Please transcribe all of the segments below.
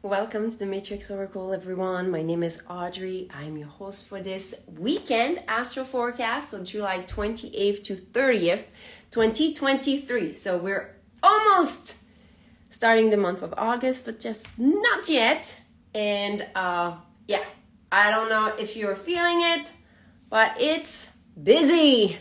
Welcome to the Matrix Oracle, everyone. My name is Audrey. I'm your host for this weekend astro forecast, so July 28th to 30th, 2023. So we're almost starting the month of August, but just not yet. And yeah, I don't know if you're feeling it, but it's busy.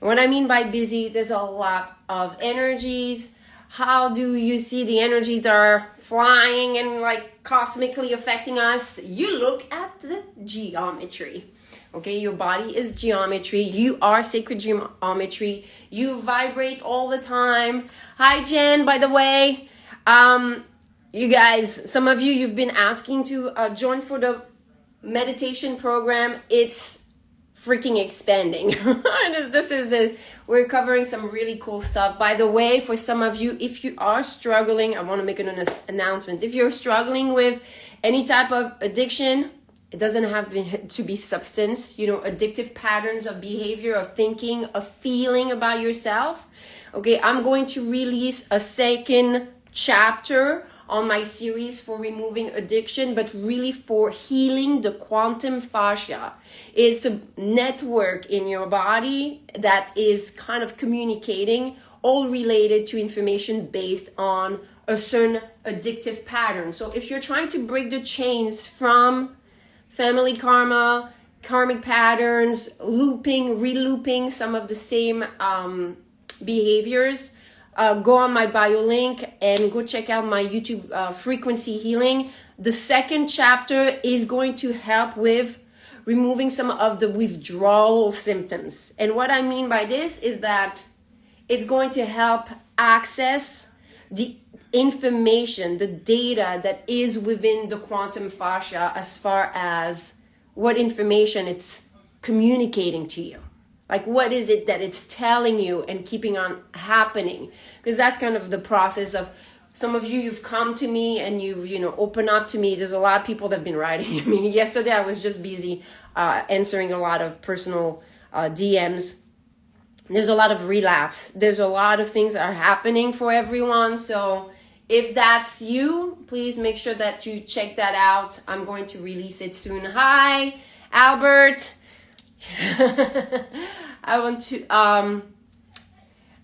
And what I mean by busy, there's a lot of energies. How do you see the energies that are flying and like cosmically affecting us? You look at the geometry. Okay, your body is geometry. You are sacred geometry. You vibrate all the time. Hi, Jen, by the way. You guys, some of you've been asking to join for the meditation program. It's freaking expanding. We're covering some really cool stuff. By the way, for some of you, if you are struggling, I want to make an announcement. If you're struggling with any type of addiction, it doesn't have to be substance, addictive patterns of behavior, of thinking, of feeling about yourself. Okay, I'm going to release a second chapter on my series for removing addiction, but really for healing the quantum fascia. It's a network in your body that is kind of communicating, all related to information based on a certain addictive pattern. So if you're trying to break the chains from family karma, karmic patterns, relooping some of the same behaviors, go on my bio link and go check out my YouTube frequency healing. The second chapter is going to help with removing some of the withdrawal symptoms. And what I mean by this is that it's going to help access the information, the data that is within the quantum fascia as far as what information it's communicating to you. Like, what is it that it's telling you and keeping on happening? Because that's kind of the process of some of you've come to me and you open up to me. There's a lot of people that have been writing. I mean, yesterday I was just busy answering a lot of personal DMs. There's a lot of relapse. There's a lot of things that are happening for everyone. So if that's you, please make sure that you check that out. I'm going to release it soon. Hi, Albert. I want to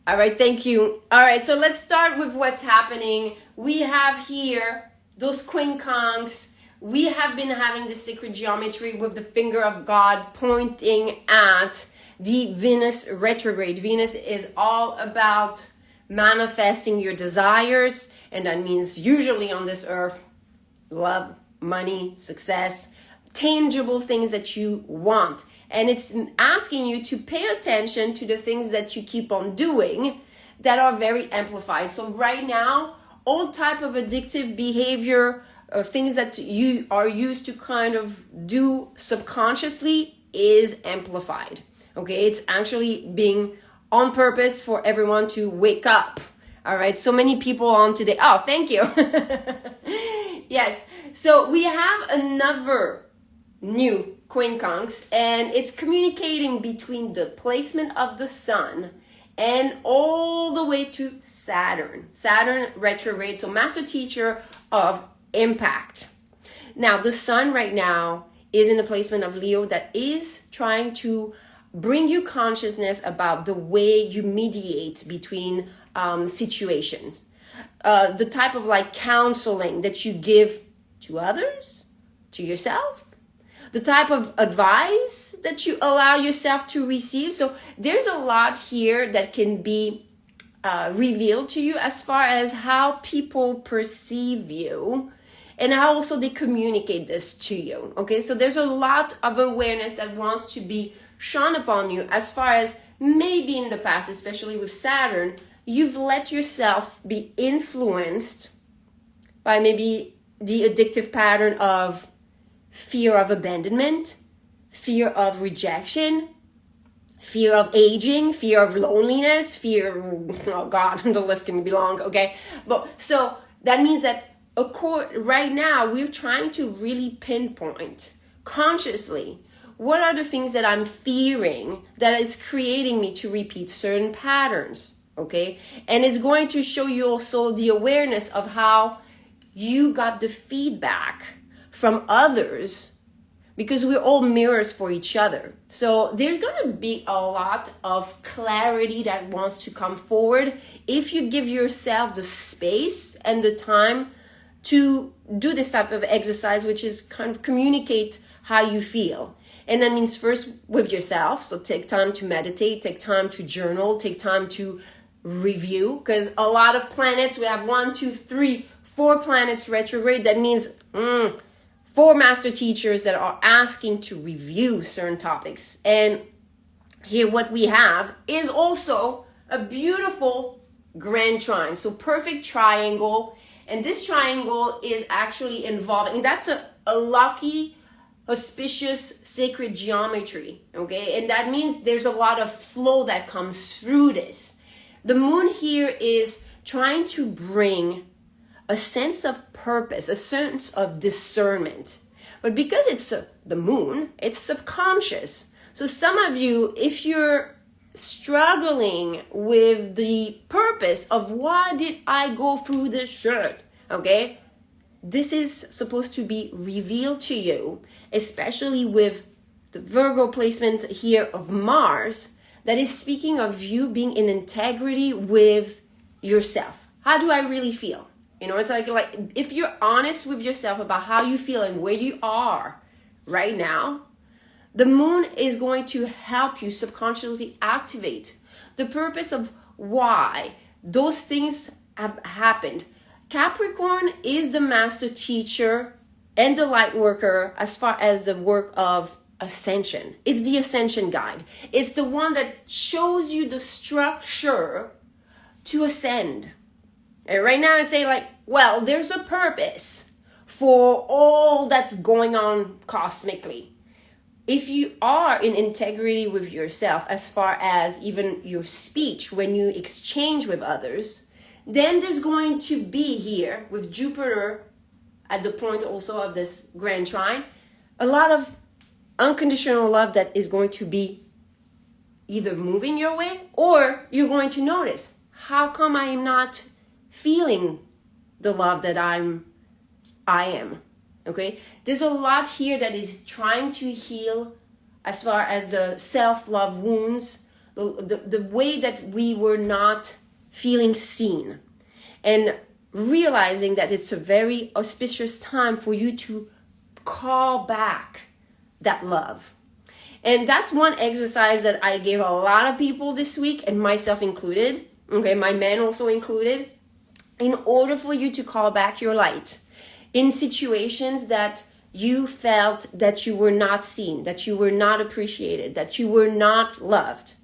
all right, thank you. All right, so let's start with what's happening. We have here those quincunx. We have been having the sacred geometry with the finger of God pointing at the Venus retrograde. Venus is all about manifesting your desires, and that means usually on this earth, love, money, success, tangible things that you want. And it's asking you to pay attention to the things that you keep on doing that are very amplified. So right now, all type of addictive behavior, things that you are used to kind of do subconsciously is amplified. Okay, it's actually being on purpose for everyone to wake up. All right, so many people on today. Oh, thank you. Yes, so we have another new quincunx, and it's communicating between the placement of the sun and all the way to Saturn retrograde, so master teacher of impact. Now the sun right now is in the placement of Leo that is trying to bring you consciousness about the way you mediate between situations, the type of like counseling that you give to others, to yourself, the type of advice that you allow yourself to receive. So there's a lot here that can be revealed to you as far as how people perceive you and how also they communicate this to you. Okay, so there's a lot of awareness that wants to be shone upon you as far as maybe in the past, especially with Saturn, you've let yourself be influenced by maybe the addictive pattern of fear of abandonment, fear of rejection, fear of aging, fear of loneliness, oh God, the list can be long, okay? But so that means that right now we're trying to really pinpoint consciously what are the things that I'm fearing that is creating me to repeat certain patterns, okay? And it's going to show you also the awareness of how you got the feedback from others, because we're all mirrors for each other. So there's going to be a lot of clarity that wants to come forward if you give yourself the space and the time to do this type of exercise, which is kind of communicate how you feel. And that means first with yourself. So take time to meditate, take time to journal, take time to review, because a lot of planets, we have 1, 2, 3, 4 planets retrograde. That means 4 master teachers that are asking to review certain topics. And here what we have is also a beautiful grand trine. So perfect triangle. And this triangle is actually involving, that's a lucky, auspicious, sacred geometry. Okay. And that means there's a lot of flow that comes through this. The moon here is trying to bring a sense of purpose, a sense of discernment. But because it's the moon, it's subconscious. So some of you, if you're struggling with the purpose of why did I go through this shirt, okay? This is supposed to be revealed to you, especially with the Virgo placement here of Mars, that is speaking of you being in integrity with yourself. How do I really feel? You know, it's like if you're honest with yourself about how you feel and where you are right now, the moon is going to help you subconsciously activate the purpose of why those things have happened. Capricorn is the master teacher and the light worker as far as the work of ascension. It's the ascension guide. It's the one that shows you the structure to ascend. And right now I say well, there's a purpose for all that's going on cosmically. If you are in integrity with yourself, as far as even your speech, when you exchange with others, then there's going to be here with Jupiter at the point also of this grand trine, a lot of unconditional love that is going to be either moving your way, or you're going to notice, how come I am not feeling the love that I am? Okay, there's a lot here that is trying to heal as far as the self-love wounds, the way that we were not feeling seen, and realizing that it's a very auspicious time for you to call back that love. And that's one exercise that I gave a lot of people this week, and myself included, okay, my man also included, in order for you to call back your light in situations that you felt that you were not seen, that you were not appreciated, that you were not loved.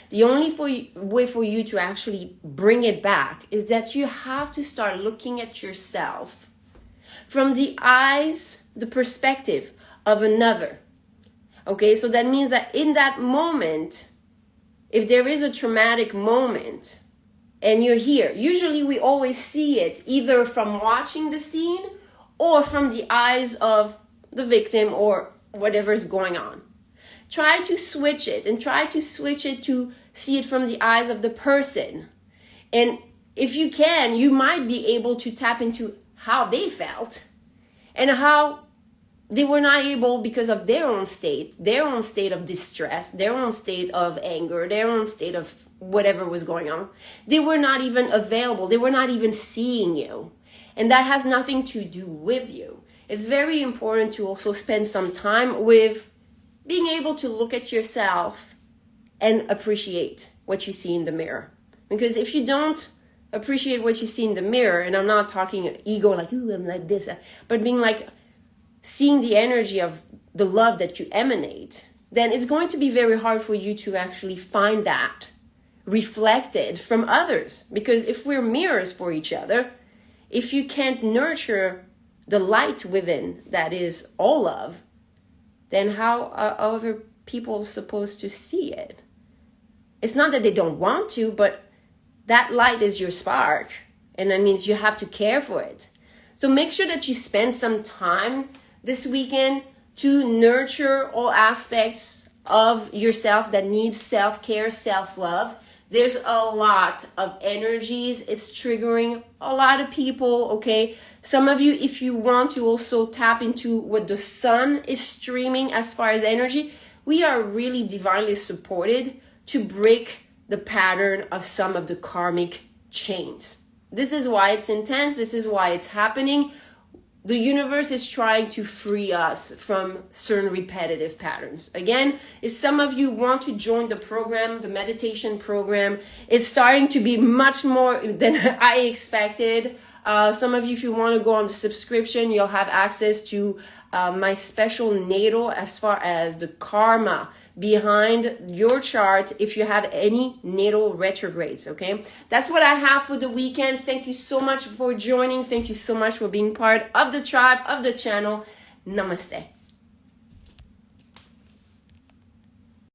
The only way for you to actually bring it back is that you have to start looking at yourself from the eyes, the perspective of another. Okay, so that means that in that moment, if there is a traumatic moment and you're here, usually we always see it either from watching the scene or from the eyes of the victim or whatever is going on. Try to switch it and try to switch it to see it from the eyes of the person. And if you can, you might be able to tap into how they felt and how they were not able, because of their own state of distress, their own state of anger, their own state of whatever was going on. They were not even available. They were not even seeing you. And that has nothing to do with you. It's very important to also spend some time with being able to look at yourself and appreciate what you see in the mirror. Because if you don't appreciate what you see in the mirror, and I'm not talking ego like, ooh, I'm like this, but being like, seeing the energy of the love that you emanate, then it's going to be very hard for you to actually find that reflected from others. Because if we're mirrors for each other, if you can't nurture the light within that is all love, then how are other people supposed to see it? It's not that they don't want to, but that light is your spark, and that means you have to care for it. So make sure that you spend some time this weekend to nurture all aspects of yourself that needs self-care, self-love, There's a lot of energies. It's triggering a lot of people, okay? Some of you, if you want to also tap into what the sun is streaming as far as energy, we are really divinely supported to break the pattern of some of the karmic chains. This is why it's intense. This is why it's happening. The universe is trying to free us from certain repetitive patterns. Again, if some of you want to join the program, the meditation program, it's starting to be much more than I expected. Some of you, if you want to go on the subscription, you'll have access to my special natal as far as the karma behind your chart if you have any natal retrogrades, okay? That's what I have for the weekend. Thank you so much for joining. Thank you so much for being part of the tribe, of the channel. Namaste.